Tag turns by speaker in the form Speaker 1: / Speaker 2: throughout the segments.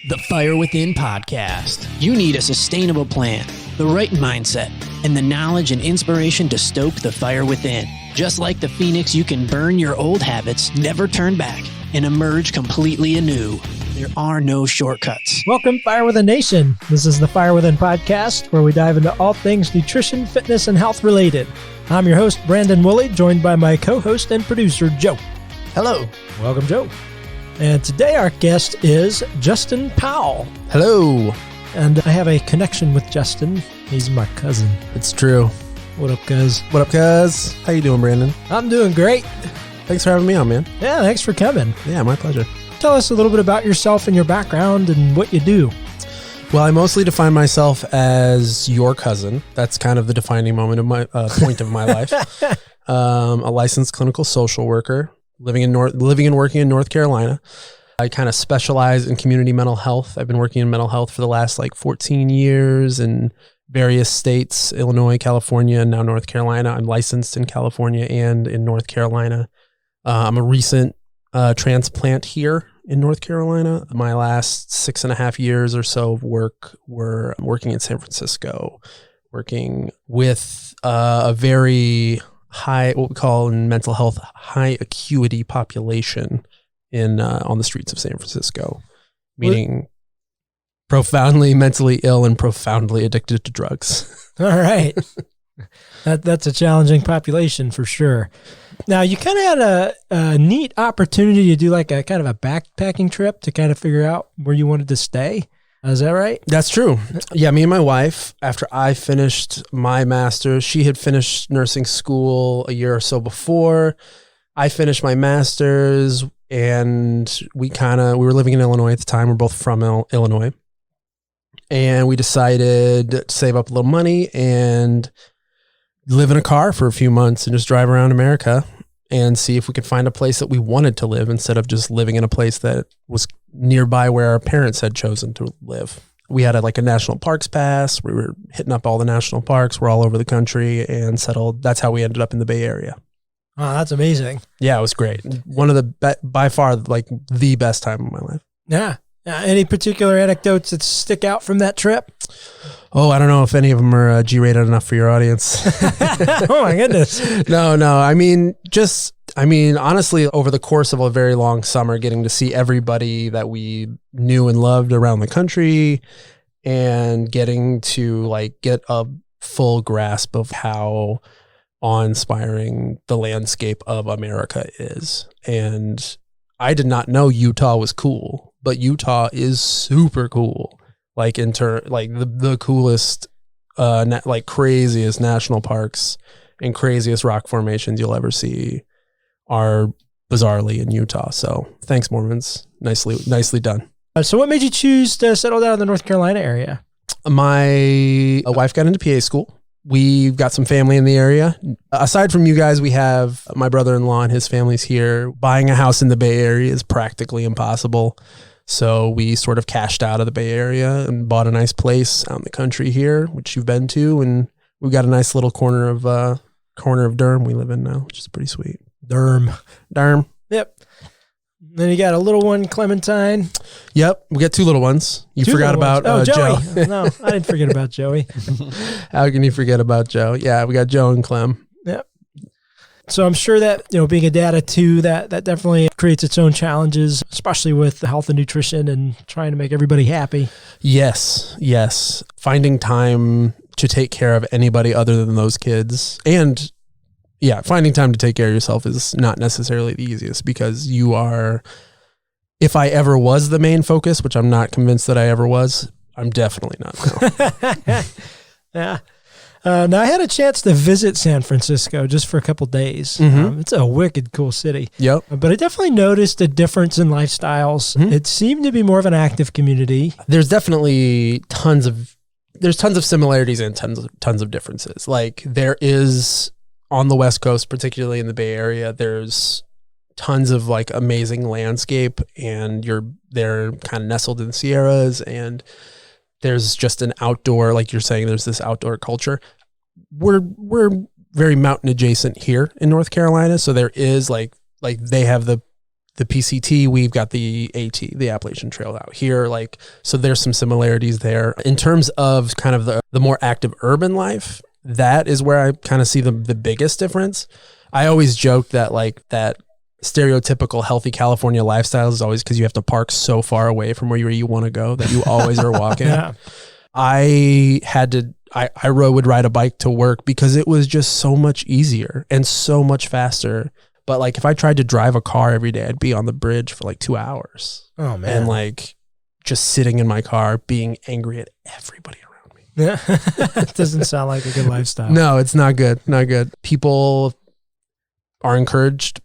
Speaker 1: The Fire Within podcast. You need a sustainable plan, the right mindset, and the knowledge and inspiration to stoke the fire within. Just like the phoenix, you can burn your old habits, never turn back, and emerge completely anew. There are no shortcuts.
Speaker 2: Welcome, Fire Within Nation. This is the Fire Within podcast, where we dive into all things nutrition, fitness, and health related. I'm your host, Brandon Woolley, joined by my co-host and producer, Joe.
Speaker 1: Hello.
Speaker 2: Welcome, Joe. And today our guest is Justin Powell.
Speaker 3: Hello.
Speaker 2: And I have a connection with Justin. He's my cousin.
Speaker 3: It's true.
Speaker 2: What up, cuz?
Speaker 3: What up, cuz? How you doing, Brandon?
Speaker 2: I'm doing great.
Speaker 3: Thanks for having me on, man.
Speaker 2: Yeah, thanks for coming.
Speaker 3: Yeah, my pleasure.
Speaker 2: Tell us a little bit about yourself and your background and what you do.
Speaker 3: Well, I mostly define myself as your cousin. That's kind of the defining moment of my point of my life. A licensed clinical social worker. Living and working in North Carolina. I kind of specialize in community mental health. I've been working in mental health for the last 14 years in various states, Illinois, California, and now North Carolina. I'm licensed in California and in North Carolina. I'm a recent transplant here in North Carolina. My last 6.5 years or so of work were working in San Francisco, working with a very high, what we call in mental health, high acuity population in on the streets of San Francisco, meaning profoundly mentally ill and profoundly addicted to drugs.
Speaker 2: All right. That's a challenging population for sure. Now, you kind of had a neat opportunity to do a kind of a backpacking trip to kind of figure out where you wanted to stay. Is that right?
Speaker 3: That's true. Yeah, me and my wife, after I finished my master's, she had finished nursing school a year or so before. I finished my master's, and we were living in Illinois at the time. We're both from Illinois. And we decided to save up a little money and live in a car for a few months and just drive around America and see if we could find a place that we wanted to live instead of just living in a place that was nearby where our parents had chosen to live. We had a national parks pass. We were hitting up all the national parks. We're all over the country and settled. That's how we ended up in the Bay Area.
Speaker 2: Oh, that's amazing.
Speaker 3: Yeah, it was great. One of the, by far, the best time of my life.
Speaker 2: Yeah. Any particular anecdotes that stick out from that trip?
Speaker 3: Oh, I don't know if any of them are G-rated enough for your audience.
Speaker 2: Oh my goodness.
Speaker 3: No. Honestly, over the course of a very long summer, getting to see everybody that we knew and loved around the country and getting to get a full grasp of how awe-inspiring the landscape of America is. And I did not know Utah was cool, but Utah is super cool. The coolest, craziest national parks and craziest rock formations you'll ever see are bizarrely in Utah. So thanks, Mormons. Nicely done.
Speaker 2: So what made you choose to settle down in the North Carolina area?
Speaker 3: My wife got into PA school. We've got some family in the area. Aside from you guys, we have my brother-in-law and his family's here. Buying a house in the Bay Area is practically impossible. So we sort of cashed out of the Bay Area and bought a nice place out in the country here, which you've been to. And we've got a nice little corner of Durham we live in now, which is pretty sweet.
Speaker 2: Durham. Yep. Then you got a little one, Clementine.
Speaker 3: Yep. We got two little ones. You forgot about
Speaker 2: Joey.
Speaker 3: Joe.
Speaker 2: No, I didn't forget about Joey.
Speaker 3: How can you forget about Joe? Yeah, we got Joe and Clem.
Speaker 2: Yep. So I'm sure that, being a dad of two, that definitely creates its own challenges, especially with the health and nutrition and trying to make everybody happy.
Speaker 3: Yes. Finding time to take care of anybody other than those kids. And yeah, finding time to take care of yourself is not necessarily the easiest because you are, if I ever was the main focus, which I'm not convinced that I ever was, I'm definitely not now.
Speaker 2: Yeah. Now, I had a chance to visit San Francisco just for a couple days.
Speaker 3: Mm-hmm.
Speaker 2: It's a wicked cool city.
Speaker 3: Yep.
Speaker 2: But I definitely noticed a difference in lifestyles. Mm-hmm. It seemed to be more of an active community.
Speaker 3: There's definitely tons of similarities and tons of differences. There is on the West Coast, particularly in the Bay Area, there's tons of amazing landscape, and they're kind of nestled in the Sierras, and there's just an outdoor, like you're saying, there's this outdoor culture. We're very mountain adjacent here in North Carolina. So there is they have the the PCT, we've got the AT, the Appalachian Trail out here. Like, so there's some similarities there. In terms of kind of the more active urban life, that is where I kind of see the biggest difference. I always joke that like that stereotypical healthy California lifestyle is always because you have to park so far away from where you want to go that you always are walking.
Speaker 2: Yeah.
Speaker 3: I would ride a bike to work because it was just so much easier and so much faster. But like if I tried to drive a car every day, I'd be on the bridge for like 2 hours.
Speaker 2: Oh man.
Speaker 3: And like just sitting in my car being angry at everybody around me.
Speaker 2: Yeah. It doesn't sound like a good lifestyle.
Speaker 3: No, it's not good. Not good. People are encouraged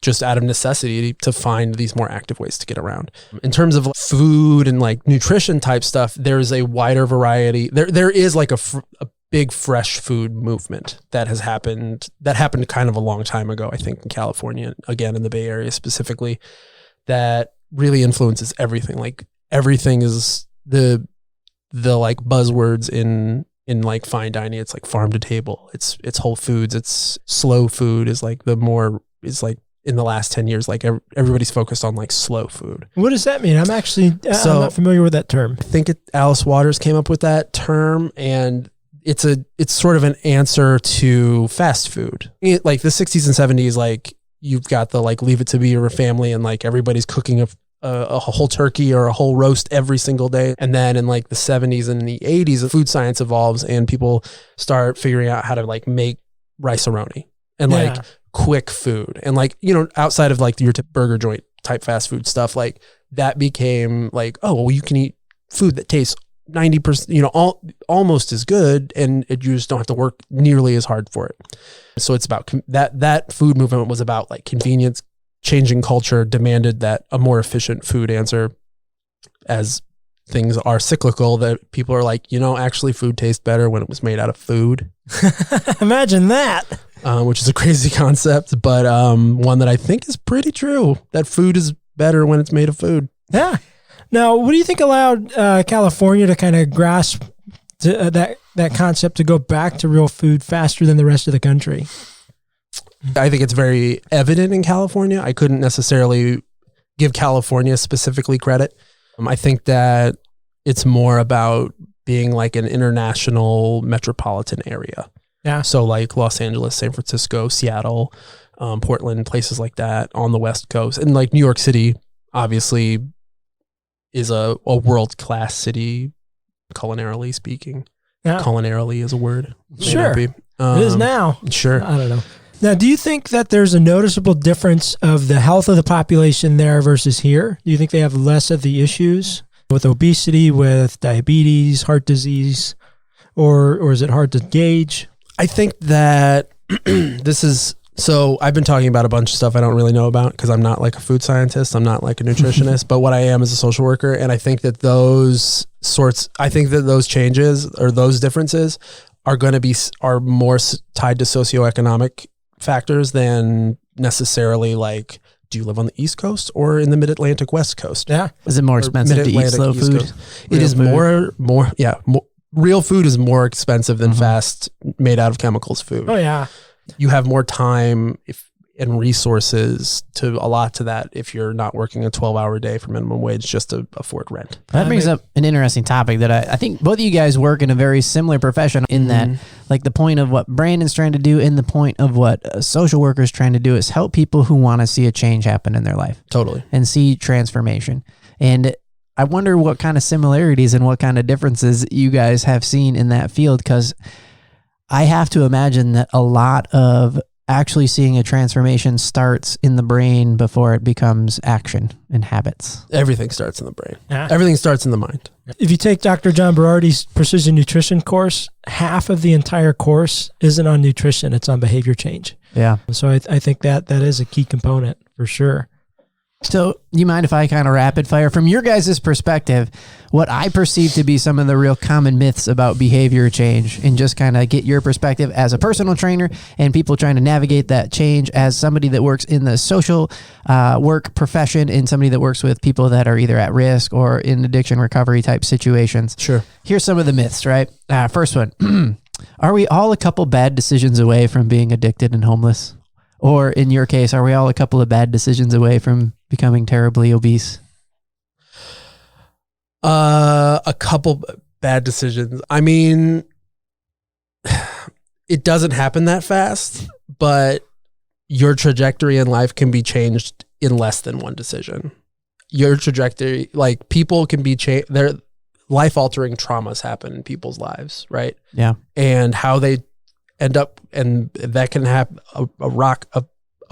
Speaker 3: just out of necessity to find these more active ways to get around. In terms of food and like nutrition type stuff, there's a wider variety. There is like a big fresh food movement that happened kind of a long time ago, I think in California, again in the Bay Area specifically, that really influences everything. Like everything is the like buzzwords in like fine dining. It's like farm to table. It's whole foods. It's slow food is like in the last 10 years, like everybody's focused on like slow food.
Speaker 2: What does that mean? I'm not familiar with that term.
Speaker 3: I think Alice Waters came up with that term, and it's sort of an answer to fast food. Like the 60s and 70s, like you've got the like Leave It to Beaver family, and like everybody's cooking a whole turkey or a whole roast every single day. And then in like the 70s and the 80s, food science evolves and people start figuring out how to like make rice-a-roni and like quick food. And like, you know, outside of like your burger joint type fast food stuff, like that became like, oh, well, you can eat food that tastes 90%, you know, almost as good, and you just don't have to work nearly as hard for it. So it's about that food movement was about like convenience. Changing culture demanded that a more efficient food answer, as things are cyclical, that people are like, you know, actually food tastes better when it was made out of food.
Speaker 2: Imagine that.
Speaker 3: Which is a crazy concept, but one that I think is pretty true, that food is better when it's made of food.
Speaker 2: Yeah. Now, what do you think allowed California to kind of grasp that concept to go back to real food faster than the rest of the country?
Speaker 3: I think it's very evident in California. I couldn't necessarily give California specifically credit. I think that it's more about being like an international metropolitan area.
Speaker 2: Yeah.
Speaker 3: So like Los Angeles, San Francisco, Seattle, Portland, places like that on the West Coast. And like New York City, obviously, is a world-class city, culinarily speaking. Yeah. Culinarily is a word.
Speaker 2: Sure. It is now.
Speaker 3: Sure.
Speaker 2: I don't know. Now, do you think that there's a noticeable difference of the health of the population there versus here? Do you think they have less of the issues with obesity, with diabetes, heart disease, or is it hard to gauge?
Speaker 3: I think that so I've been talking about a bunch of stuff I don't really know about because I'm not like a food scientist. I'm not like a nutritionist, but what I am is a social worker. And I think that those changes or those differences are more tied to socioeconomic factors than necessarily like, do you live on the East Coast or in the Mid-Atlantic West Coast?
Speaker 2: Yeah.
Speaker 1: Is it more expensive to eat slow food?
Speaker 3: It is more, real food is more expensive than fast made out of chemicals food.
Speaker 2: Oh yeah.
Speaker 3: You have more time and resources to allot to that if you're not working a 12-hour day for minimum wage just to afford rent.
Speaker 1: That brings up an interesting topic that I think both of you guys work in a very similar profession in that, like the point of what Brandon's trying to do and the point of what a social worker is trying to do is help people who want to see a change happen in their life.
Speaker 3: Totally.
Speaker 1: And see transformation. And I wonder what kind of similarities and what kind of differences you guys have seen in that field, because I have to imagine that a lot of actually seeing a transformation starts in the brain before it becomes action and habits.
Speaker 3: Everything starts in the brain.
Speaker 2: Yeah.
Speaker 3: Everything starts in the mind.
Speaker 2: If you take Dr. John Berardi's precision nutrition course, half of the entire course isn't on nutrition, it's on behavior change.
Speaker 1: Yeah.
Speaker 2: So I think that is a key component for sure.
Speaker 1: So you mind if I kind of rapid fire from your guys' perspective, what I perceive to be some of the real common myths about behavior change, and just kind of get your perspective as a personal trainer and people trying to navigate that change as somebody that works in the social work profession and somebody that works with people that are either at risk or in addiction recovery type situations.
Speaker 3: Sure.
Speaker 1: Here's some of the myths, right? First one, are we all a couple bad decisions away from being addicted and homeless? Or in your case, are we all a couple of bad decisions away from becoming terribly obese?
Speaker 3: A couple bad decisions. I mean, it doesn't happen that fast, but your trajectory in life can be changed in less than one decision. Your trajectory, like people can be changed. Their life-altering traumas happen in people's lives, right?
Speaker 1: Yeah.
Speaker 3: And how they end up, and that can happen. A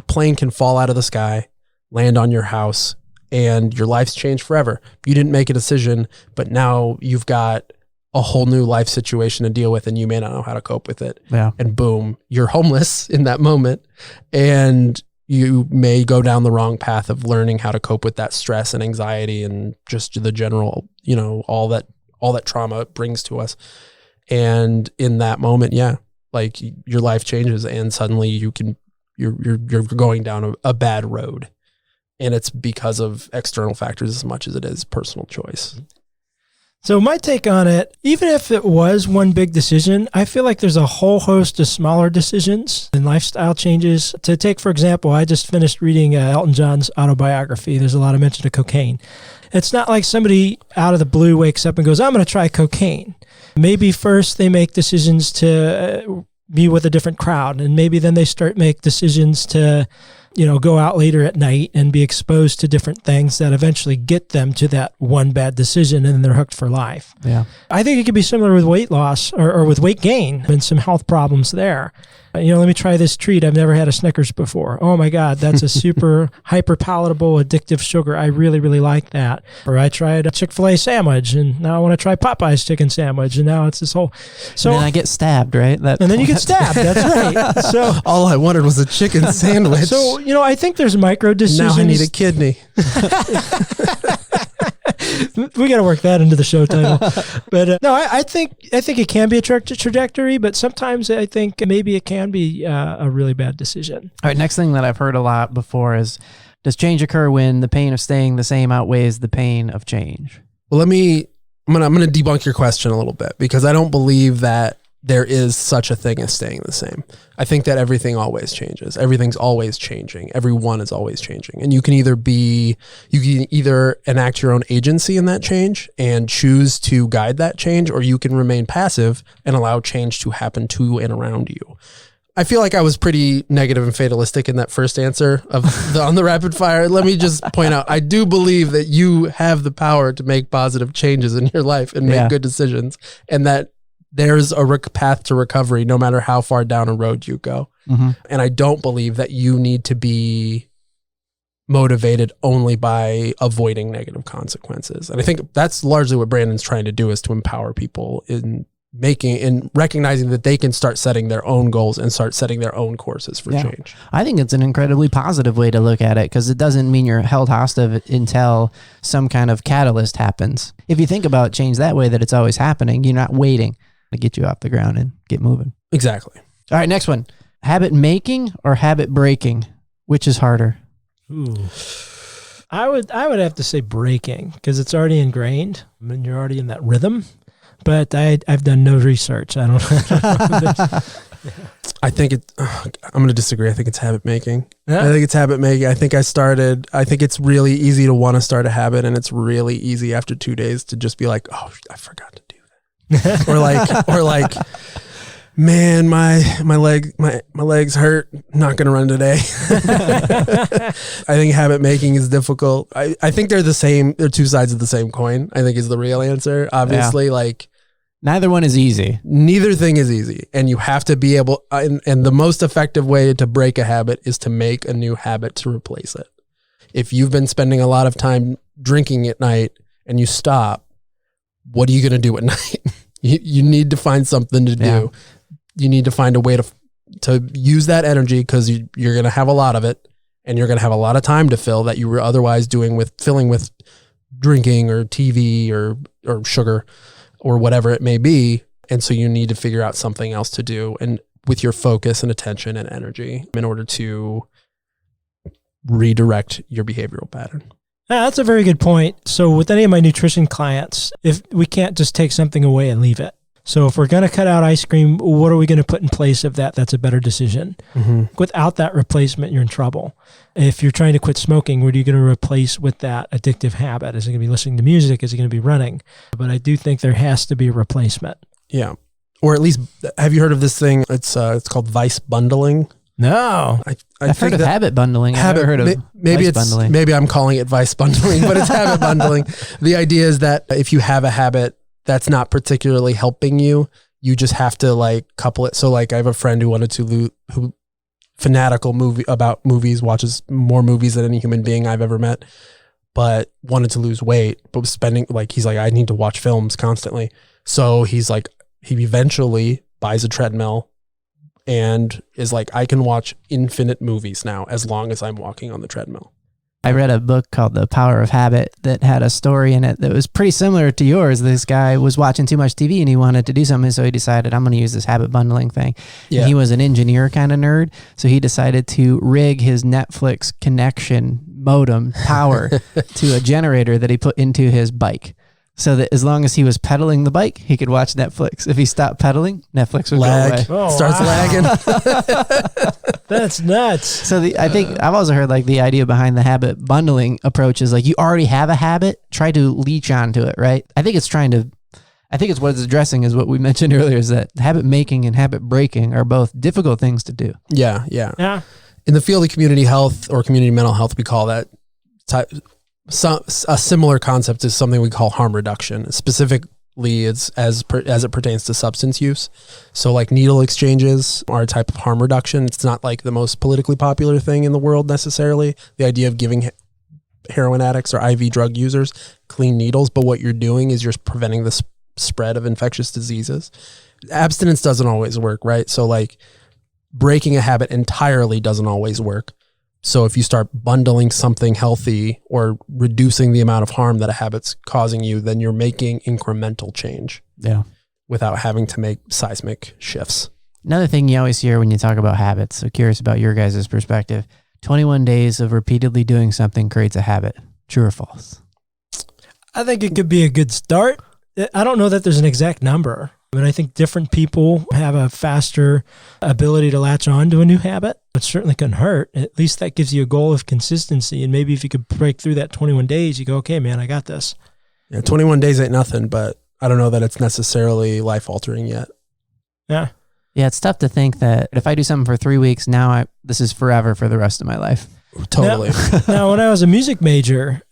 Speaker 3: plane can fall out of the sky, land on your house, and your life's changed forever. You didn't make a decision, but now you've got a whole new life situation to deal with, and you may not know how to cope with it.
Speaker 1: Yeah.
Speaker 3: And boom, you're homeless in that moment, and you may go down the wrong path of learning how to cope with that stress and anxiety and just the general, all that trauma it brings to us. And in that moment, yeah, like your life changes, and suddenly you're going down a bad road. And it's because of external factors as much as it is personal choice.
Speaker 2: So my take on it, even if it was one big decision, I feel like there's a whole host of smaller decisions and lifestyle changes. To take, for example, I just finished reading Elton John's autobiography. There's a lot of mention of cocaine. It's not like somebody out of the blue wakes up and goes, I'm going to try cocaine. Maybe first they make decisions to be with a different crowd, and maybe then they make decisions to go out later at night and be exposed to different things that eventually get them to that one bad decision, and then they're hooked for life.
Speaker 1: Yeah.
Speaker 2: I think it could be similar with weight loss or with weight gain and some health problems there. Let me try this treat. I've never had a Snickers before. Oh my God, that's a super hyper palatable, addictive sugar. I really, really like that. Or I tried a Chick-fil-A sandwich, and now I want to try Popeye's chicken sandwich, and now it's this whole. So
Speaker 1: and then I get stabbed, right?
Speaker 2: And then you get stabbed. That's right. So
Speaker 3: all I wanted was a chicken sandwich.
Speaker 2: So I think there's micro decisions.
Speaker 3: Now I need a kidney.
Speaker 2: We got to work that into the show title. But no, I think it can be a trajectory, but sometimes I think maybe it can be a really bad decision.
Speaker 1: All right, next thing that I've heard a lot before is, does change occur when the pain of staying the same outweighs the pain of change?
Speaker 3: Well, I'm gonna debunk your question a little bit, because I don't believe that there is such a thing as staying the same. I think that everything always changes. Everything's always changing. Everyone is always changing. And you can either enact your own agency in that change and choose to guide that change, or you can remain passive and allow change to happen to and around you. I feel like I was pretty negative and fatalistic in that first answer on the rapid fire. Let me just point out, I do believe that you have the power to make positive changes in your life and make good decisions, and that there's a path to recovery no matter how far down a road you go. Mm-hmm. And I don't believe that you need to be motivated only by avoiding negative consequences. And I think that's largely what Brandon's trying to do, is to empower people in recognizing that they can start setting their own goals and start setting their own courses for change.
Speaker 1: I think it's an incredibly positive way to look at it, because it doesn't mean you're held hostage until some kind of catalyst happens. If you think about change that way, that it's always happening, you're not waiting to get you off the ground and get moving.
Speaker 3: Exactly.
Speaker 1: All right, next one. Habit making or habit breaking? Which is harder?
Speaker 2: Ooh. I would have to say breaking, because it's already ingrained. I mean, you're already in that rhythm. But I've done no research. I don't know.
Speaker 3: I think I'm going to disagree. I think it's habit making.
Speaker 2: Yeah.
Speaker 3: I think it's habit making. I think it's really easy to want to start a habit, and it's really easy after 2 days to just be like, oh, I forgot to do that. or like, man, my legs hurt. Not going to run today. I think habit making is difficult. I think they're the same. They're two sides of the same coin, I think, is the real answer. Obviously,
Speaker 1: neither one is easy.
Speaker 3: Neither thing is easy. And you have to be able, and the most effective way to break a habit is to make a new habit to replace it. If you've been spending a lot of time drinking at night and you stop, what are you going to do at night? You need to find something to do. Yeah. You need to find a way to use that energy, because you're going to have a lot of it, and you're going to have a lot of time to fill that you were otherwise filling with drinking or TV or sugar or whatever it may be. And so you need to figure out something else to do, and with your focus and attention and energy, in order to redirect your behavioral pattern.
Speaker 2: That's a very good point. So with any of my nutrition clients, if we can't just take something away and leave it. So if we're going to cut out ice cream, what are we going to put in place of that? That's a better decision. Without that replacement, you're in trouble. If you're trying to quit smoking, what are you going to replace with that addictive habit? Is it going to be listening to music? Is it going to be running? But I do think there has to be a replacement.
Speaker 3: Yeah. Or at least, have you heard of this thing? It's called vice bundling.
Speaker 2: No.
Speaker 1: I've heard of habit bundling. I've never heard of vice bundling.
Speaker 3: Maybe I'm calling it vice bundling, but it's habit bundling. The idea is that if you have a habit that's not particularly helping you, you just have to like couple it. So like I have a friend who fanatical about movies, watches more movies than any human being I've ever met, but wanted to lose weight, but was spending he's like, I need to watch films constantly. So he's like, he eventually buys a treadmill and is like, I can watch infinite movies now as long as I'm walking on the treadmill.
Speaker 1: I read a book called The Power of Habit that had a story in it that was pretty similar to yours. This guy was watching too much TV and he wanted to do something, so he decided, I'm going to use this habit bundling thing. Yeah. And he was an engineer kind of nerd, so he decided to rig his Netflix connection modem power to a generator that he put into his bike, so that as long as he was pedaling the bike, he could watch Netflix. If he stopped pedaling, Netflix would go away.
Speaker 3: Starts lagging.
Speaker 2: That's nuts.
Speaker 1: So I think I've also heard like the idea behind the habit bundling approach is like, you already have a habit, try to leech onto it, right? I think it's what it's addressing is what we mentioned earlier, is that habit making and habit breaking are both difficult things to do.
Speaker 3: Yeah. In the field of community health or community mental health, we call that a similar concept is something we call harm reduction. Specifically, it's as it pertains to substance use. So like needle exchanges are a type of harm reduction. It's not like the most politically popular thing in the world necessarily, the idea of giving heroin addicts or IV drug users clean needles, but what you're doing is you're preventing the spread of infectious diseases. Abstinence doesn't always work, right? So like breaking a habit entirely doesn't always work. So if you start bundling something healthy or reducing the amount of harm that a habit's causing you, then you're making incremental change.
Speaker 1: Yeah.
Speaker 3: Without having to make seismic shifts.
Speaker 1: Another thing you always hear when you talk about habits, so curious about your guys' perspective, 21 days of repeatedly doing something creates a habit. True or false?
Speaker 2: I think it could be a good start. I don't know that there's an exact number, but I think different people have a faster ability to latch on to a new habit. It certainly couldn't hurt. At least that gives you a goal of consistency. And maybe if you could break through that 21 days, you go, okay, man, I got this.
Speaker 3: Yeah, 21 days ain't nothing, but I don't know that it's necessarily life-altering yet.
Speaker 2: Yeah.
Speaker 1: Yeah, it's tough to think that if I do something for 3 weeks, now this is forever for the rest of my life.
Speaker 3: Totally.
Speaker 2: Now, when I was a music major,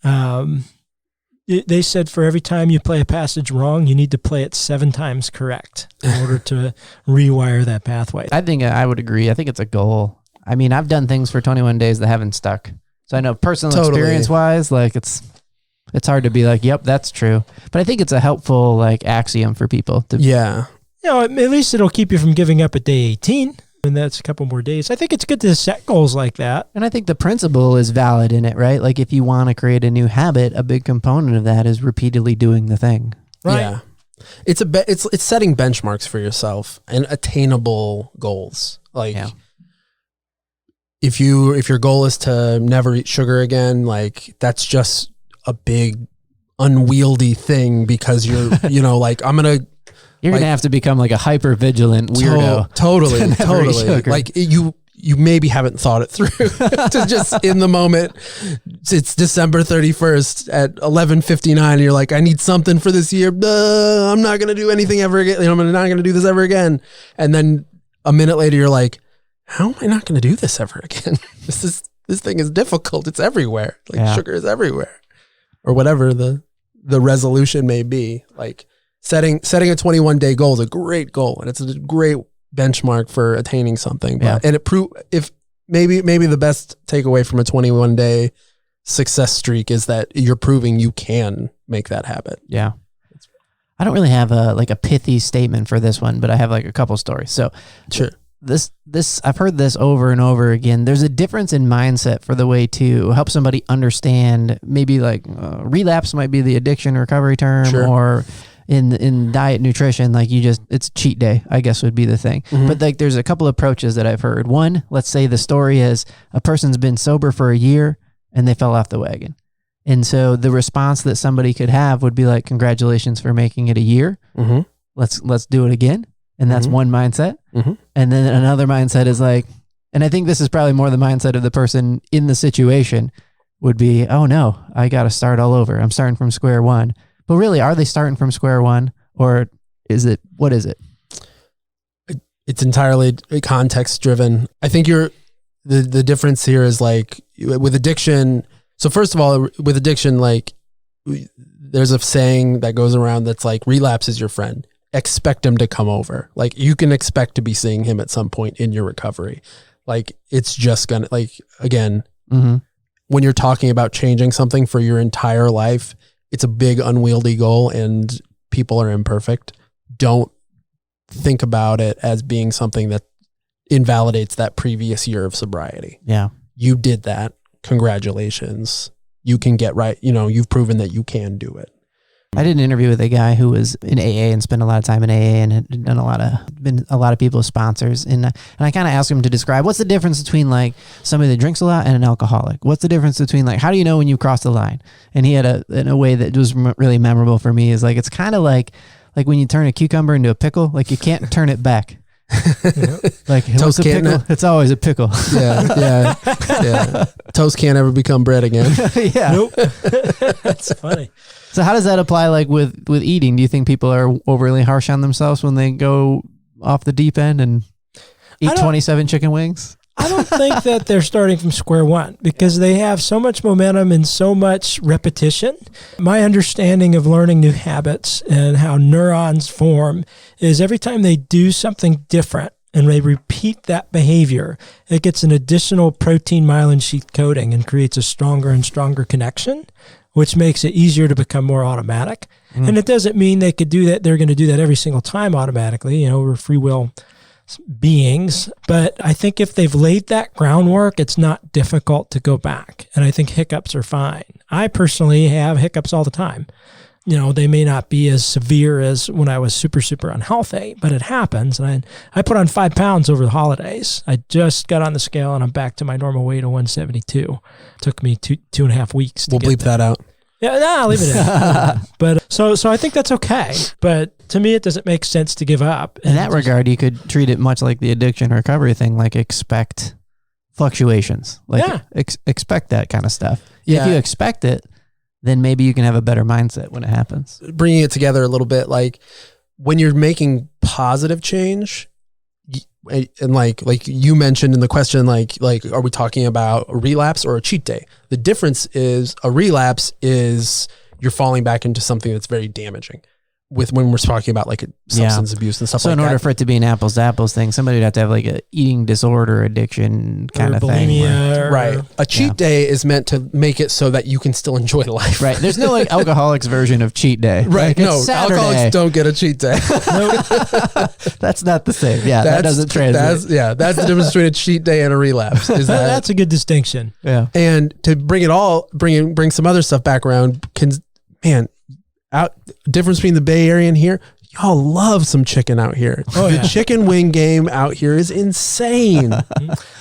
Speaker 2: they said for every time you play a passage wrong, you need to play it 7 times correct in order to rewire that pathway.
Speaker 1: I think I would agree. I think it's a goal. I mean, I've done things for 21 days that haven't stuck. So I know personal experience-wise, like it's hard to be like, yep, that's true. But I think it's a helpful like axiom for people to.
Speaker 3: Yeah.
Speaker 2: You know, at least it'll keep you from giving up at day 18. And that's a couple more days. I think it's good to set goals like that.
Speaker 1: And I think the principle is valid in it, right? Like if you want to create a new habit, a big component of that is repeatedly doing the thing.
Speaker 2: Right.
Speaker 3: Yeah. It's setting benchmarks for yourself and attainable goals. Like if your goal is to never eat sugar again, like that's just a big unwieldy thing because you're, like you're going to have
Speaker 1: to become like a hyper vigilant weirdo.
Speaker 3: Totally. Like you maybe haven't thought it through to just in the moment. It's December 31st at 11:59. And you're like, I need something for this year. I'm not going to do anything ever again. I'm not going to do this ever again. And then a minute later, you're like, how am I not going to do this ever again? This thing is difficult. It's everywhere. Like sugar is everywhere, or whatever the resolution may be. Like setting a 21-day goal is a great goal, and it's a great benchmark for attaining something. But and if maybe the best takeaway from a 21-day success streak is that you're proving you can make that habit.
Speaker 1: Yeah. I don't really have a pithy statement for this one, but I have like a couple stories. So
Speaker 3: sure.
Speaker 1: This I've heard this over and over again. There's a difference in mindset for the way to help somebody understand. Maybe like relapse might be the addiction recovery term, or in diet nutrition, like it's cheat day, I guess would be the thing. Mm-hmm. But like there's a couple approaches that I've heard. One, let's say the story is a person's been sober for a year and they fell off the wagon. And so the response that somebody could have would be like, congratulations for making it a year.
Speaker 3: Mm-hmm.
Speaker 1: let's do it again. And that's one mindset.
Speaker 3: Mhm.
Speaker 1: And then another mindset is like, and I think this is probably more the mindset of the person in the situation would be, oh no, I got to start all over. I'm starting from square one. But really, are they starting from square one, or what is it?
Speaker 3: It's entirely context driven. I think the difference here is like with addiction. So first of all, with addiction, like there's a saying that goes around that's like, relapse is your friend. Expect him to come over. Like you can expect to be seeing him at some point in your recovery. Like it's just gonna, like, again, when you're talking about changing something for your entire life, it's a big unwieldy goal and people are imperfect. Don't think about it as being something that invalidates that previous year of sobriety.
Speaker 1: Yeah.
Speaker 3: You did that. Congratulations. You can get right. You know, you've proven that you can do it.
Speaker 1: I did an interview with a guy who was in AA and spent a lot of time in AA and had done been a lot of people's sponsors. And I kind of asked him to describe what's the difference between like somebody that drinks a lot and an alcoholic. What's the difference between like, how do you know when you cross the line? And he had in a way that was really memorable for me is like, it's kind of like when you turn a cucumber into a pickle, like you can't turn it back. Like what's a pickle? It's always a pickle.
Speaker 3: Yeah. Toast can't ever become bread again.
Speaker 1: Yeah.
Speaker 2: Nope. That's funny.
Speaker 1: So how does that apply like with eating? Do you think people are overly harsh on themselves when they go off the deep end and eat 27 chicken wings?
Speaker 2: I don't think that they're starting from square one because they have so much momentum and so much repetition. My understanding of learning new habits and how neurons form is every time they do something different and they repeat that behavior, it gets an additional protein myelin sheath coating and creates a stronger and stronger connection, which makes it easier to become more automatic. And it doesn't mean they could do that. They're going to do that every single time automatically. You know, we're free will beings. But I think if they've laid that groundwork, it's not difficult to go back. And I think hiccups are fine. I personally have hiccups all the time. You know, they may not be as severe as when I was super, super unhealthy, but it happens. And I put on 5 pounds over the holidays. I just got on the scale and I'm back to my normal weight of 172. Took me two and a half weeks to
Speaker 3: We'll bleep that out.
Speaker 2: Yeah, no, I'll leave it in. But so I think that's okay. But to me, it doesn't make sense to give up.
Speaker 1: In that regard, you could treat it much like the addiction recovery thing, like expect fluctuations. Like expect that kind of stuff.
Speaker 3: Yeah.
Speaker 1: If you expect it, then maybe you can have a better mindset when it happens.
Speaker 3: Bringing it together a little bit, like when you're making positive change, and like you mentioned in the question, like are we talking about a relapse or a cheat day? The difference is a relapse is you're falling back into something that's very damaging. With when we're talking about like substance abuse and stuff
Speaker 1: so
Speaker 3: like that.
Speaker 1: So in order for it to be an apples to apples thing, somebody would have to have like a eating disorder, addiction kind of thing.
Speaker 3: Right. A cheat day is meant to make it so that you can still enjoy life.
Speaker 1: Right. There's no like alcoholics version of cheat day.
Speaker 3: Right.
Speaker 1: Like,
Speaker 3: no, alcoholics don't get a cheat day.
Speaker 1: That's not the same. Yeah. That doesn't translate.
Speaker 3: That's the difference between a cheat day and a relapse. Is that
Speaker 2: that's a good distinction.
Speaker 3: Yeah. And to bring some other stuff back around, difference between the Bay Area and here, y'all love some chicken out here. The chicken wing game out here is insane.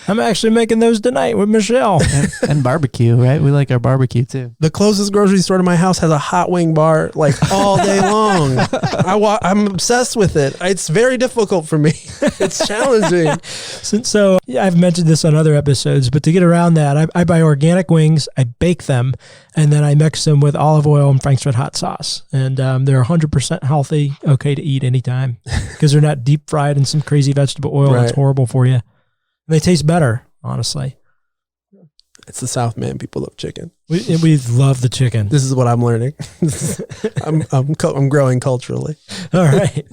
Speaker 2: I'm actually making those tonight with Michelle.
Speaker 1: and barbecue, right? We like our barbecue too.
Speaker 3: The closest grocery store to my house has a hot wing bar like all day long. I'm obsessed with it. It's very difficult for me. It's challenging.
Speaker 2: So I've mentioned this on other episodes, but to get around that, I buy organic wings, I bake them, and then I mix them with olive oil and Frank's Red Hot sauce. And they're 100% healthy, okay to eat anytime because they're not deep fried in some crazy vegetable oil that's horrible for you. And they taste better, honestly.
Speaker 3: It's the South, man. People love chicken.
Speaker 2: We love the chicken.
Speaker 3: This is what I'm learning. I'm growing culturally.
Speaker 2: All right.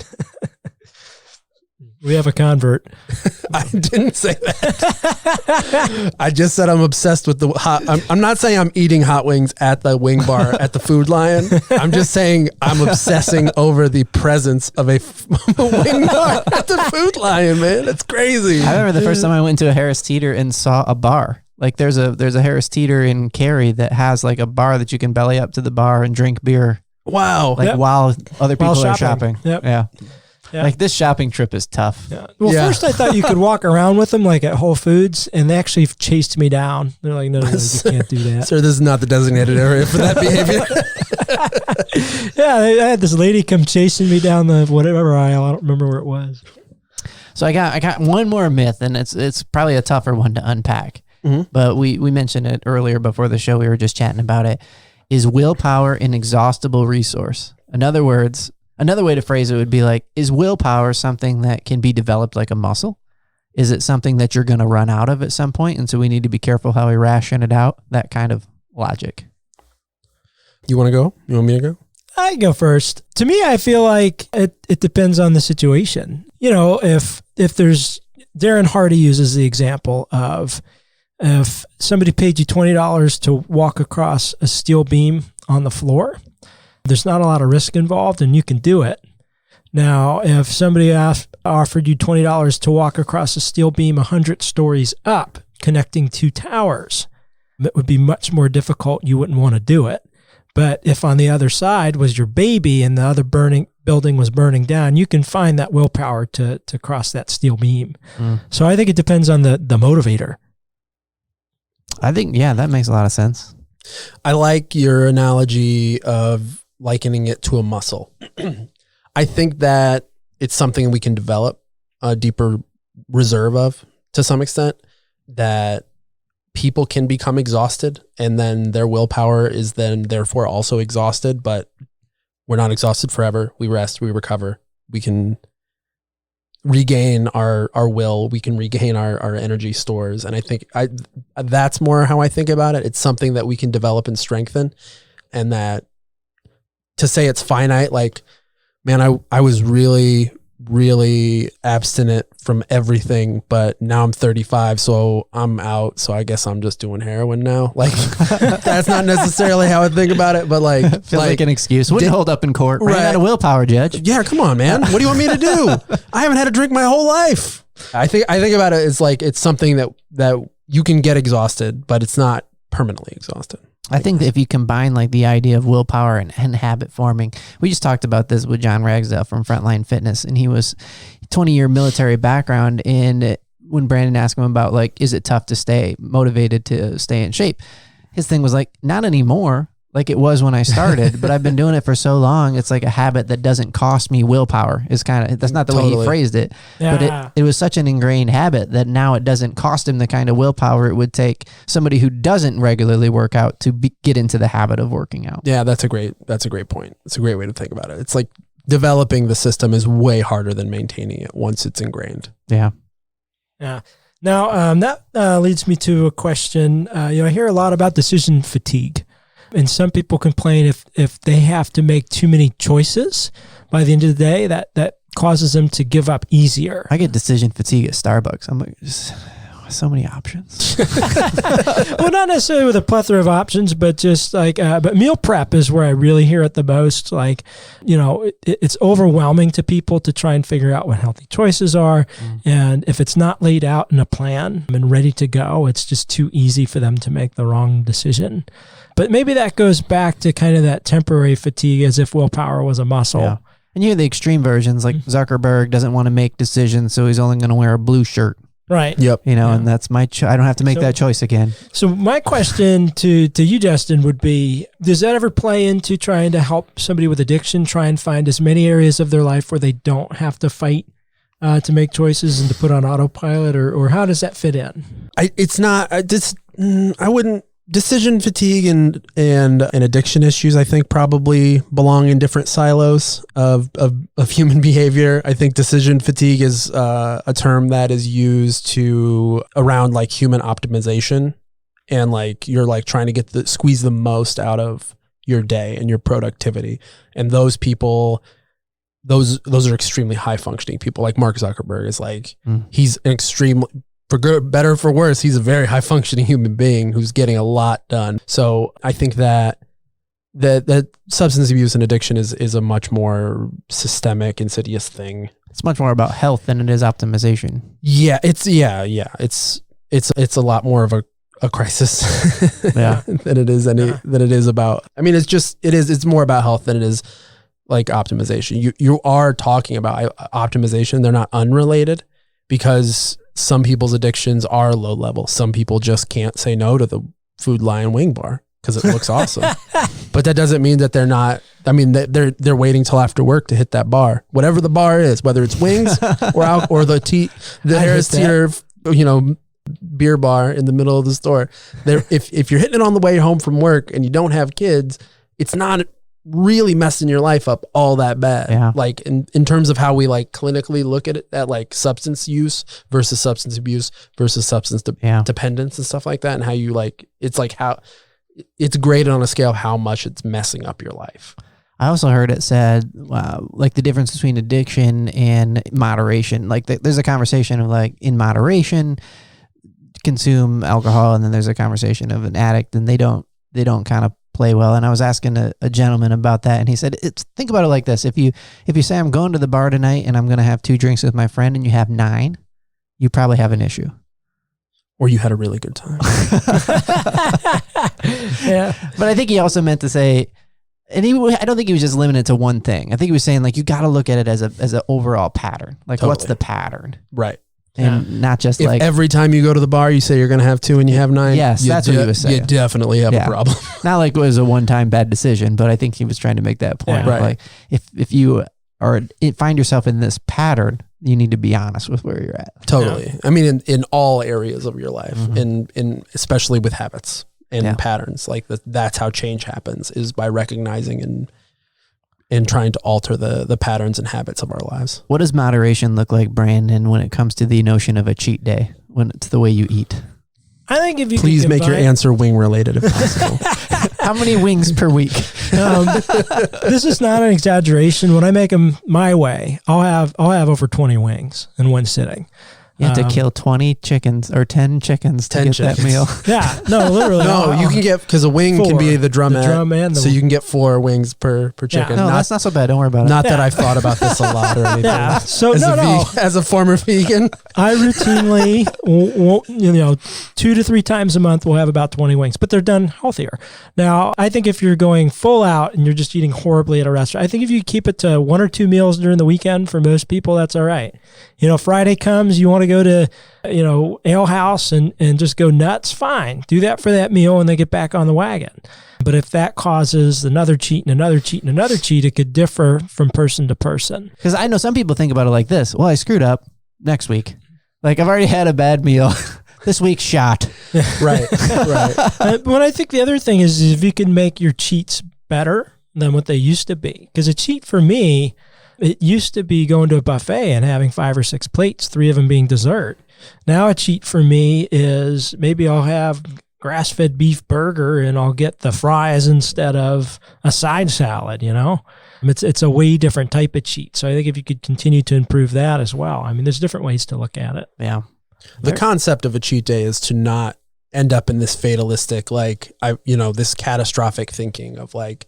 Speaker 2: We have a convert.
Speaker 3: I didn't say that. I just said I'm obsessed with the hot. I'm not saying I'm eating hot wings at the wing bar at the Food Lion. I'm just saying I'm obsessing over the presence of a wing bar at the Food Lion, man. It's crazy.
Speaker 1: I remember the first time I went to a Harris Teeter and saw a bar. Like there's a Harris Teeter in Cary that has like a bar that you can belly up to the bar and drink beer.
Speaker 3: Wow.
Speaker 1: Like while other people are shopping.
Speaker 2: Yep.
Speaker 1: Yeah.
Speaker 2: Yeah.
Speaker 4: Like this shopping trip is tough.
Speaker 2: Yeah. Well,
Speaker 3: Yeah.
Speaker 2: first I thought you could walk around with them like at Whole Foods, and they actually chased me down. They're like, no, you can't do that.
Speaker 3: Sir, this is not the designated area for that behavior.
Speaker 2: Yeah, I had this lady come chasing me down the whatever aisle. I don't remember where it was.
Speaker 4: So I got one more myth, and it's probably a tougher one to unpack.
Speaker 3: Mhm.
Speaker 4: But we mentioned it earlier before the show. We were just chatting about it. Is willpower an inexhaustible resource? In other words, another way to phrase it would be like, is willpower something that can be developed like a muscle? Is it something that you're going to run out of at some point? And so we need to be careful how we ration it out, that kind of logic.
Speaker 3: You want to go? You want me to go?
Speaker 2: I go first. To me, I feel like it depends on the situation. You know, if there's, Darren Hardy uses the example of if somebody paid you $20 to walk across a steel beam on the floor, there's not a lot of risk involved and you can do it. Now, if somebody offered you $20 to walk across a steel beam 100 stories up, connecting two towers, that would be much more difficult. You wouldn't want to do it. But if on the other side was your baby and the other building was burning down, you can find that willpower to cross that steel beam. So I think it depends on the motivator.
Speaker 4: I think, yeah, that makes a lot of sense.
Speaker 3: I like your analogy of likening it to a muscle. I think that it's something we can develop a deeper reserve of to some extent, that people can become exhausted and then their willpower is then therefore also exhausted, but we're not exhausted forever. We rest, we recover. We can regain our will. We can regain our energy stores. And I think that's more how I think about it. It's something that we can develop and strengthen, and that to say it's finite, like, man, I was really, really abstinent from everything, but now I'm 35, so I'm out. So I guess I'm just doing heroin now. Like, that's not necessarily how I think about it, but like,
Speaker 4: Feels like an excuse. Wouldn't hold up in court. Ran
Speaker 3: Right.
Speaker 4: out of willpower, Judge.
Speaker 3: yeah, come on, man. What do you want me to do? I haven't had a drink my whole life. I think about it as like, it's something that you can get exhausted, but it's not permanently exhausted.
Speaker 4: I think that if you combine like the idea of willpower and habit forming, we just talked about this with John Ragsdale from Frontline Fitness, and he was 20-year military background. And when Brandon asked him about like, is it tough to stay motivated to stay in shape? His thing was like, not anymore. Like it was when I started, but I've been doing it for so long. It's like a habit that doesn't cost me willpower. Is kind of, that's not the way he phrased it, but it was such an ingrained habit that now it doesn't cost him the kind of willpower it would take somebody who doesn't regularly work out to get into the habit of working out.
Speaker 3: Yeah, that's a great point. It's a great way to think about it. It's like developing the system is way harder than maintaining it once it's ingrained.
Speaker 4: Yeah.
Speaker 2: Yeah. Now, that leads me to a question. I hear a lot about decision fatigue. And some people complain if they have to make too many choices by the end of the day, that causes them to give up easier.
Speaker 4: I get decision fatigue at Starbucks. I'm like, just so many options.
Speaker 2: Well, not necessarily with a plethora of options, but just like, but meal prep is where I really hear it the most. Like, it's overwhelming to people to try and figure out what healthy choices are. And if it's not laid out in a plan and ready to go, it's just too easy for them to make the wrong decision. But maybe that goes back to kind of that temporary fatigue, as if willpower was a muscle.
Speaker 4: Yeah. And you hear the extreme versions, like Zuckerberg doesn't want to make decisions, so he's only going to wear a blue shirt.
Speaker 2: Right.
Speaker 3: Yep.
Speaker 4: And that's my I don't have to make that choice again.
Speaker 2: So my question to you, Justin, would be, does that ever play into trying to help somebody with addiction try and find as many areas of their life where they don't have to fight to make choices and to put on autopilot, or how does that fit in?
Speaker 3: I wouldn't. Decision fatigue and addiction issues, I think, probably belong in different silos of human behavior. I think decision fatigue is a term that is used around like human optimization, and like you're like trying to squeeze the most out of your day and your productivity. And those people, those are extremely high functioning people. Like Mark Zuckerberg is like, he's an extremely, for good, better, or for worse, he's a very high functioning human being who's getting a lot done. So I think that substance abuse and addiction is a much more systemic, insidious thing.
Speaker 4: It's much more about health than it is optimization.
Speaker 3: Yeah, it's a lot more of a crisis
Speaker 4: Yeah.
Speaker 3: than it is about. I mean, it's more about health than it is like optimization. You are talking about optimization. They're not unrelated, because some people's addictions are low level. Some people just can't say no to the Food Lion wing bar because it looks awesome. But that doesn't mean that they're not. I mean, they're waiting till after work to hit that bar, whatever the bar is, whether it's wings or the Harris Teeter, beer bar in the middle of the store. If you're hitting it on the way home from work and you don't have kids, it's not really messing your life up all that bad.
Speaker 4: Yeah.
Speaker 3: Like in terms of how we like clinically look at it, at like substance use versus substance abuse versus substance dependence and stuff like that. And how you like, it's like how it's graded on a scale of how much it's messing up your life.
Speaker 4: I also heard it said, like the difference between addiction and moderation. Like there's a conversation of like in moderation, consume alcohol, and then there's a conversation of an addict, and they don't kind of play well. And I was asking a gentleman about that, and he said, think about it like this. If you say I'm going to the bar tonight and I'm going to have 2 drinks with my friend, and you have 9, you probably have an issue.
Speaker 3: Or you had a really good time.
Speaker 4: Yeah. But I think he also meant to say, and I don't think he was just limited to one thing. I think he was saying like, you got to look at it as an overall pattern. Like
Speaker 3: Totally.
Speaker 4: What's the pattern?
Speaker 3: Right.
Speaker 4: And not just
Speaker 3: if
Speaker 4: like
Speaker 3: every time you go to the bar, you say you're going to have 2 and you have 9.
Speaker 4: Yes, that's what he was saying.
Speaker 3: You definitely have a problem.
Speaker 4: Not like it was a one-time bad decision, but I think he was trying to make that point.
Speaker 3: Yeah. Right.
Speaker 4: Like if you find yourself in this pattern, you need to be honest with where you're at.
Speaker 3: Totally. Yeah. I mean, in all areas of your life, in especially with habits and patterns, like that's how change happens, is by recognizing and trying to alter the patterns and habits of our lives.
Speaker 4: What does moderation look like, Brandon, when it comes to the notion of a cheat day, when it's the way you eat?
Speaker 2: I think if you
Speaker 3: please make your answer wing related if possible.
Speaker 4: How many wings per week?
Speaker 2: This is not an exaggeration. When I make them my way, I'll have over 20 wings in one sitting.
Speaker 4: You have to kill 20 chickens or 10 chickens to get that meal.
Speaker 2: Yeah, no, literally.
Speaker 3: No, you can get, because a wing can be the drumette, so you can get 4 wings per chicken.
Speaker 4: Yeah. No, that's not so bad. Don't worry about it.
Speaker 3: Not that I've thought about this a lot or anything.
Speaker 2: Yeah, so
Speaker 3: as a former vegan,
Speaker 2: I routinely, 2 to 3 times a month, we'll have about 20 wings, but they're done healthier. Now, I think if you're going full out and you're just eating horribly at a restaurant, I think if you keep it to 1 or 2 meals during the weekend, for most people, that's all right. Friday comes, you want to go to, ale house and just go nuts, fine. Do that for that meal and then get back on the wagon. But if that causes another cheat and another cheat and another cheat, it could differ from person to person.
Speaker 4: Because I know some people think about it like this. Well, I screwed up next week. Like I've already had a bad meal. This week's shot.
Speaker 3: Right.
Speaker 2: But I think the other thing is if you can make your cheats better than what they used to be. Because a cheat for me, it used to be going to a buffet and having 5 or 6 plates, 3 of them being dessert. Now a cheat for me is maybe I'll have grass-fed beef burger and I'll get the fries instead of a side salad, It's a way different type of cheat. So I think if you could continue to improve that as well. I mean, there's different ways to look at it.
Speaker 4: Yeah.
Speaker 3: The concept of a cheat day is to not end up in this fatalistic, this catastrophic thinking of like,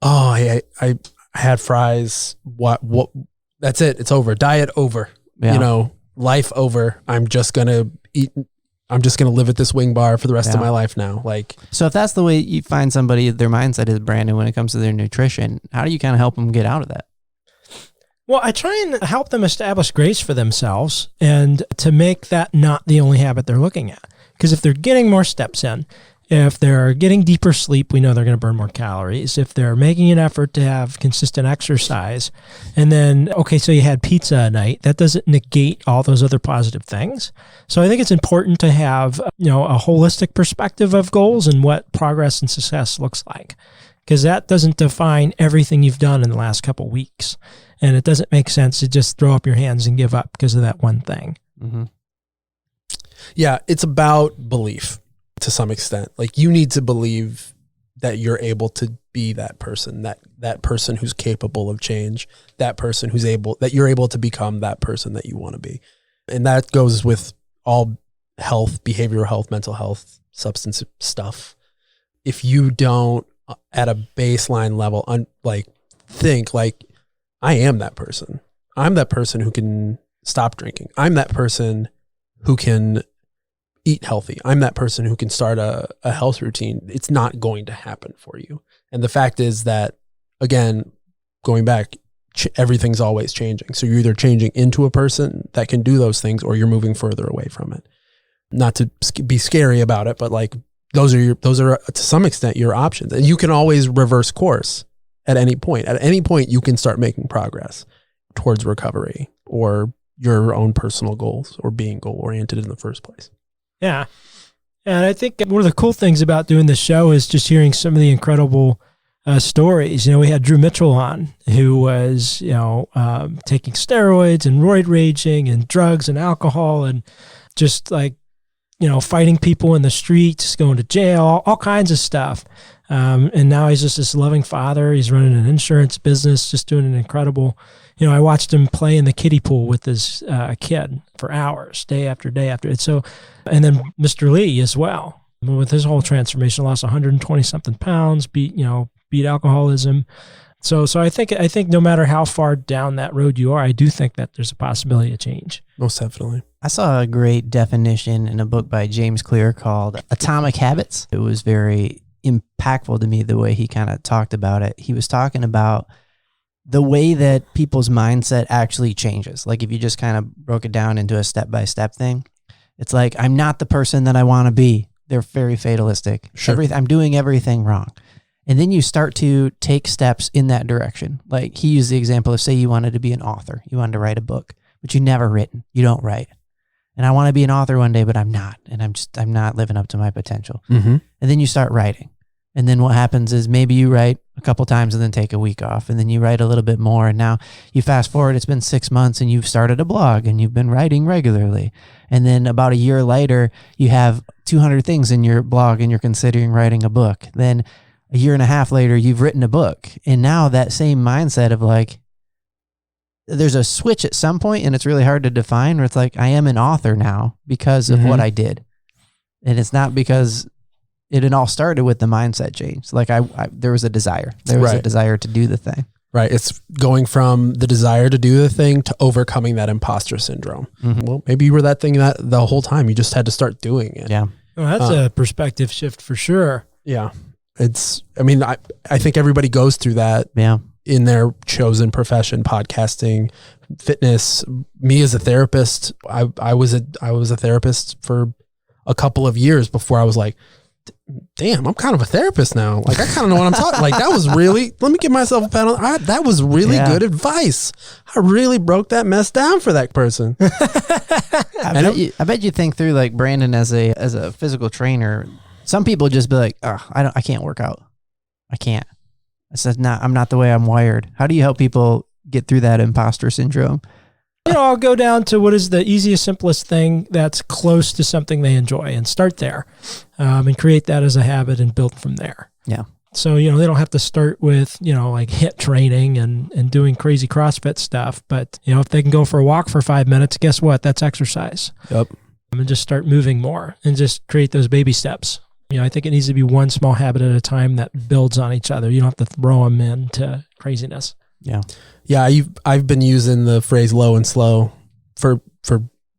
Speaker 3: oh, I had fries. What? That's it. It's over. Diet over.
Speaker 4: Yeah.
Speaker 3: Life over. I'm just gonna eat. I'm just gonna live at this wing bar for the rest of my life now.
Speaker 4: So if that's the way you find somebody, their mindset is, Brandon, when it comes to their nutrition, how do you kind of help them get out of that?
Speaker 2: Well, I try and help them establish grace for themselves and to make that not the only habit they're looking at. Because if they're getting more steps in, if they're getting deeper sleep, we know they're going to burn more calories. If they're making an effort to have consistent exercise, and then, so you had pizza a night, that doesn't negate all those other positive things. So I think it's important to have, a holistic perspective of goals and what progress and success looks like, because that doesn't define everything you've done in the last couple of weeks. And it doesn't make sense to just throw up your hands and give up because of that one thing.
Speaker 4: Mm-hmm.
Speaker 3: Yeah, it's about belief. To some extent, like you need to believe that you're able to be that person, that person who's capable of change, that person that you're able to become that person that you want to be. And that goes with all health, behavioral health, mental health, substance stuff. If you don't at a baseline level, think like, I am that person. I'm that person who can stop drinking. I'm that person who can eat healthy. I'm that person who can start a health routine. It's not going to happen for you. And the fact is that, again, going back, everything's always changing. So you're either changing into a person that can do those things, or you're moving further away from it. Not to be scary about it, but like those are to some extent your options, and you can always reverse course at any point. At any point, you can start making progress towards recovery or your own personal goals, or being goal oriented in the first place.
Speaker 2: Yeah. And I think one of the cool things about doing this show is just hearing some of the incredible stories. We had Drew Mitchell on, who was, taking steroids and roid raging and drugs and alcohol, and just like, fighting people in the streets, going to jail, all kinds of stuff. And now he's just this loving father. He's running an insurance business, just doing an incredible. I watched him play in the kiddie pool with his kid for hours, day after day after. And then Mr. Lee as well, with his whole transformation, lost 120 something pounds, beat alcoholism. So I think no matter how far down that road you are, I do think that there's a possibility of change.
Speaker 3: Most definitely.
Speaker 4: I saw a great definition in a book by James Clear called Atomic Habits. It was very impactful to me the way he kind of talked about it. He was talking about the way that people's mindset actually changes. Like if you just kind of broke it down into a step-by-step thing, it's like, I'm not the person that I want to be. They're very fatalistic.
Speaker 3: Sure.
Speaker 4: I'm doing everything wrong. And then you start to take steps in that direction. Like he used the example of, say you wanted to be an author. You wanted to write a book, but you've never written. You don't write. And I want to be an author one day, but I'm not. And I'm not living up to my potential.
Speaker 3: Mm-hmm.
Speaker 4: And then you start writing. And then what happens is maybe you write a couple times and then take a week off. And then you write a little bit more. And now you fast forward, it's been 6 months and you've started a blog and you've been writing regularly. And then about a year later, you have 200 things in your blog and you're considering writing a book. Then a year and a half later, you've written a book. And now that same mindset of like, there's a switch at some point and it's really hard to define, where it's like, I am an author now because of what I did. And it's not because it all started with the mindset change. Like there was a desire. There was a desire to do the thing.
Speaker 3: Right. It's going from the desire to do the thing to overcoming that imposter syndrome. Mm-hmm. Well, maybe you were that thing that the whole time. You just had to start doing it.
Speaker 4: Yeah.
Speaker 2: Well, that's a perspective shift for sure.
Speaker 3: Yeah. I think everybody goes through that.
Speaker 4: Yeah.
Speaker 3: In their chosen profession, podcasting, fitness. Me as a therapist, I was a therapist for a couple of years before I was like, damn, I'm kind of a therapist now. Like I kind of know what I'm talking. Like that was really, let me give myself a pat on. That was really good advice. I really broke that mess down for that person.
Speaker 4: I bet you think through like Brandon as a physical trainer. Some people just be like, oh, I can't work out. I can't. I said, I'm not the way I'm wired. How do you help people get through that imposter syndrome?
Speaker 2: I'll go down to what is the easiest, simplest thing that's close to something they enjoy and start there, and create that as a habit and build from there.
Speaker 4: Yeah.
Speaker 2: So, they don't have to start with, like HIIT training and doing crazy CrossFit stuff. But, if they can go for a walk for 5 minutes, guess what? That's exercise.
Speaker 3: Yep.
Speaker 2: And just start moving more and just create those baby steps. I think it needs to be one small habit at a time that builds on each other. You don't have to throw them into craziness.
Speaker 4: Yeah.
Speaker 3: Yeah. I've been using the phrase low and slow for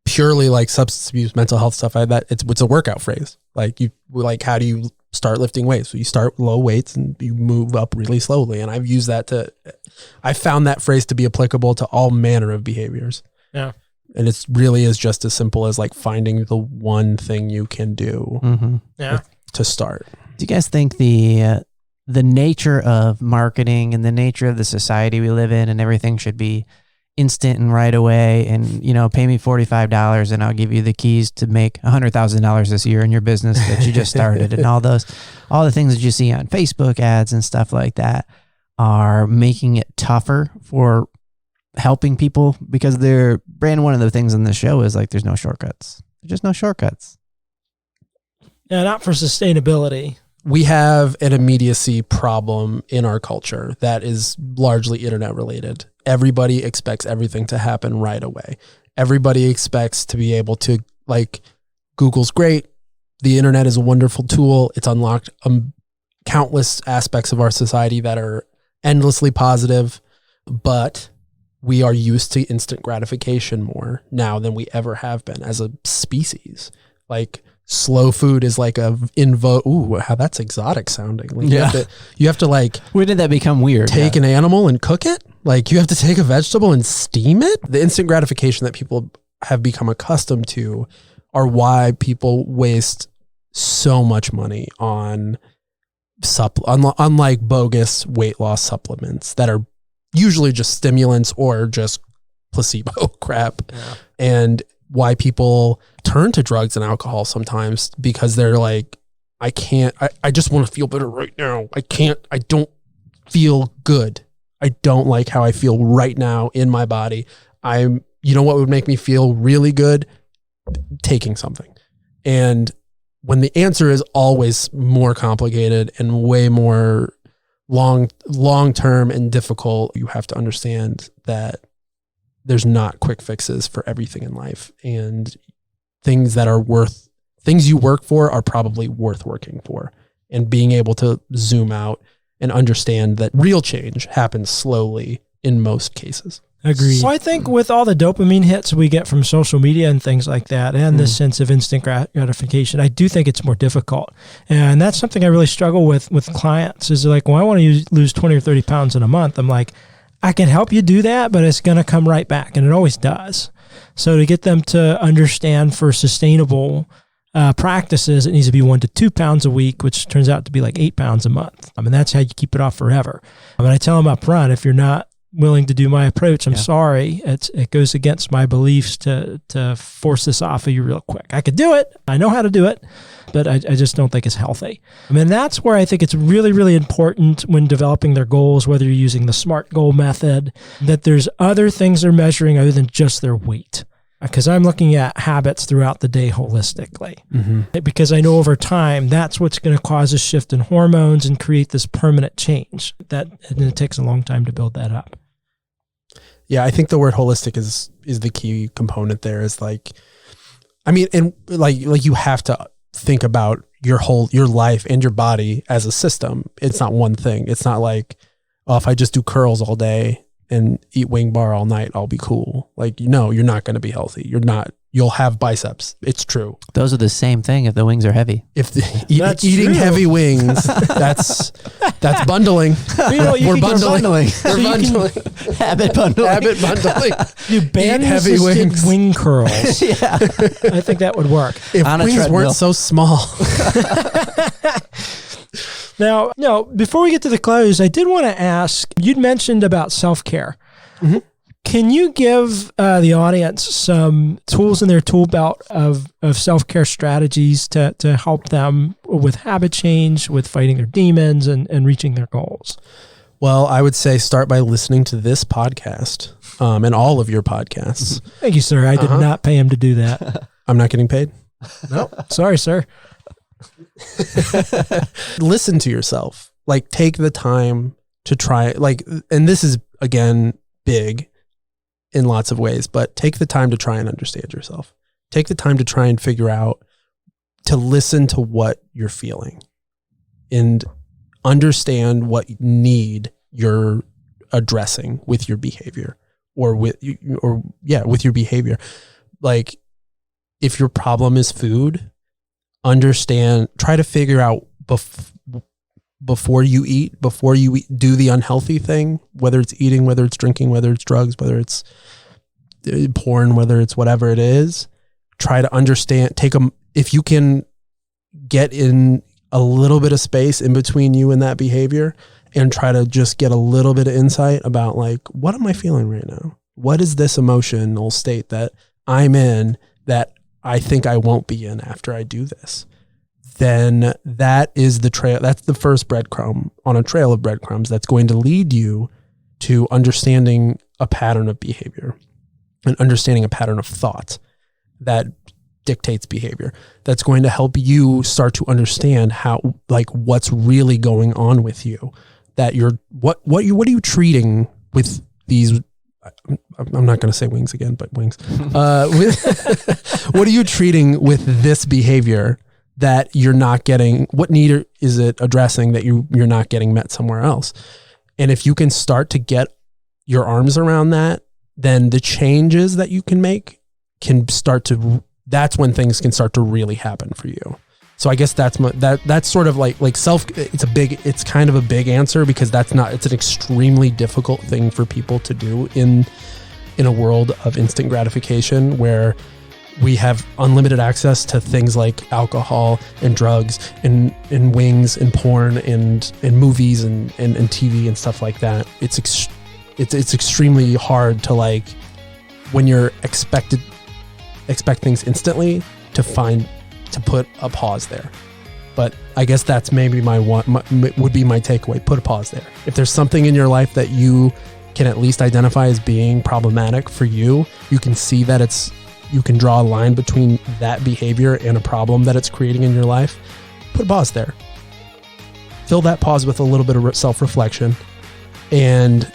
Speaker 3: purely like substance abuse, mental health stuff. It's a workout phrase. How do you start lifting weights? So you start low weights and you move up really slowly. And I've used I found that phrase to be applicable to all manner of behaviors.
Speaker 2: Yeah.
Speaker 3: And it's really is just as simple as like finding the one thing you can do.
Speaker 4: Mm-hmm.
Speaker 2: Yeah.
Speaker 3: To start. Do
Speaker 4: you guys think the nature of marketing and the nature of the society we live in and everything should be instant and right away, and pay me $45 and I'll give you the keys to make $100,000 this year in your business that you just started, and all the things that you see on Facebook ads and stuff like that are making it tougher for helping people, because one of the things on the show is like there's no shortcuts. There's just no shortcuts.
Speaker 2: Yeah, not for sustainability.
Speaker 3: We have an immediacy problem in our culture that is largely internet related. Everybody expects everything to happen right away. Everybody expects to be able to, like, Google's great. The internet is a wonderful tool. It's unlocked countless aspects of our society that are endlessly positive, but we are used to instant gratification more now than we ever have been as a species. Like, slow food is like ooh, how that's exotic sounding. Like you have to like,
Speaker 4: When did that become weird?
Speaker 3: take an animal and cook it? Like you have to take a vegetable and steam it? The instant gratification that people have become accustomed to are why people waste so much money on unlike bogus weight loss supplements that are usually just stimulants or just placebo crap. Yeah. And why people turn to drugs and alcohol sometimes, because they're like, I just want to feel better right now. I don't feel good. I don't like how I feel right now in my body. You know what would make me feel really good? Taking something. And when the answer is always more complicated and way more long-term and difficult, you have to understand that there's not quick fixes for everything in life, and things you work for are probably worth working for, and being able to zoom out and understand that real change happens slowly in most cases.
Speaker 2: Agreed. So I think with all the dopamine hits we get from social media and things like that, and this sense of instant gratification, I do think it's more difficult. And that's something I really struggle with clients is like, well, I want to lose 20 or 30 pounds in a month. I'm like, I can help you do that, but it's going to come right back. And it always does. So to get them to understand for sustainable practices, it needs to be 1 to 2 pounds a week, which turns out to be like 8 pounds a month. I mean, that's how you keep it off forever. I mean, I tell them up front, if you're not willing to do my approach, I'm sorry. It goes against my beliefs to force this off of you real quick. I could do it. I know how to do it, but I just don't think it's healthy. I mean, that's where I think it's really, really important when developing their goals, whether you're using the SMART goal method, that there's other things they're measuring other than just their weight. Because I'm looking at habits throughout the day holistically. Mm-hmm. Because I know over time, that's what's going to cause a shift in hormones and create this permanent change. And it takes a long time to build that up.
Speaker 3: Yeah, I think the word holistic is the key component there. Is like, I mean, and like you have to think about your life and your body as a system. It's not one thing. It's not like, oh, if I just do curls all day and eat wing bar all night, I'll be cool. Like, no, you're not going to be healthy. You'll have biceps. It's true.
Speaker 4: Those are the same thing if the wings are heavy.
Speaker 3: If eating heavy wings, that's bundling. We're bundling.
Speaker 4: Habit bundling.
Speaker 3: Habit bundling.
Speaker 2: You ban
Speaker 3: heavy wings.
Speaker 2: Wing curls.
Speaker 4: Yeah.
Speaker 2: I think that would work.
Speaker 3: If wings weren't so small.
Speaker 2: Now, before we get to the close, I did want to ask, you'd mentioned about self-care. Mm-hmm. Can you give the audience some tools in their tool belt of self-care strategies to help them with habit change, with fighting their demons and reaching their goals?
Speaker 3: Well, I would say start by listening to this podcast and all of your podcasts.
Speaker 2: Thank you, sir. I did not pay him to do that.
Speaker 3: I'm not getting paid?
Speaker 2: No. Sorry, sir.
Speaker 3: Listen to yourself. Like, take the time to try, like, and this is, again, big in lots of ways, but take the time to try and understand yourself. Take the time to try and figure out, to listen to what you're feeling and understand what need you're addressing with your behavior with your behavior. Like, if your problem is food, try to figure out before you eat, do the unhealthy thing, whether it's eating, whether it's drinking, whether it's drugs, whether it's porn, whether it's whatever it is. Try to understand, if you can get in a little bit of space in between you and that behavior, and try to just get a little bit of insight about, like, what am I feeling right now? What is this emotional state that I'm in that I think I won't be in after I do this? Then that is the trail. That's the first breadcrumb on a trail of breadcrumbs that's going to lead you to understanding a pattern of behavior and understanding a pattern of thought that dictates behavior. That's going to help you start to understand how, like, what's really going on with you. That what are you treating with these? I'm not going to say wings again, but wings. What are you treating with this behavior that you're not getting? What need is it addressing that you're not getting met somewhere else? And if you can start to get your arms around that, then the changes that you can make can start to that's when things can start to really happen for you. So I guess that's sort of like self. It's kind of a big answer because it's an extremely difficult thing for people to do in a world of instant gratification where we have unlimited access to things like alcohol and drugs and wings and porn and movies and TV and stuff like that. It's extremely hard to, like, when you're expect things instantly, to put a pause there. But I guess that's maybe would be my takeaway. Put a pause there. If there's something in your life that you can at least identify as being problematic for you, you can see that you can draw a line between that behavior and a problem that it's creating in your life. Put a pause there. Fill that pause with a little bit of self-reflection and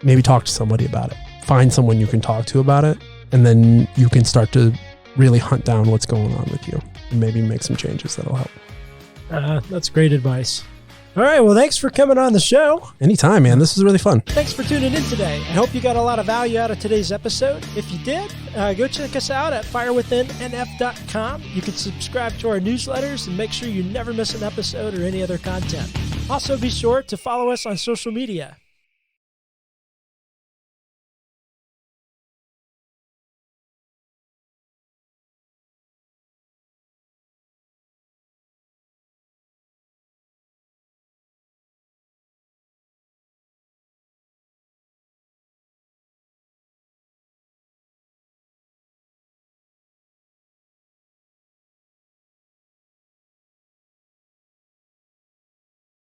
Speaker 3: maybe talk to somebody about it. Find someone you can talk to about it, and then you can start to really hunt down what's going on with you and maybe make some changes that'll help.
Speaker 2: That's great advice. All right. Well, thanks for coming on the show.
Speaker 3: Anytime, man. This was really fun.
Speaker 2: Thanks for tuning in today. I hope you got a lot of value out of today's episode. If you did, go check us out at firewithinnf.com. You can subscribe to our newsletters and make sure you never miss an episode or any other content. Also, be sure to follow us on social media.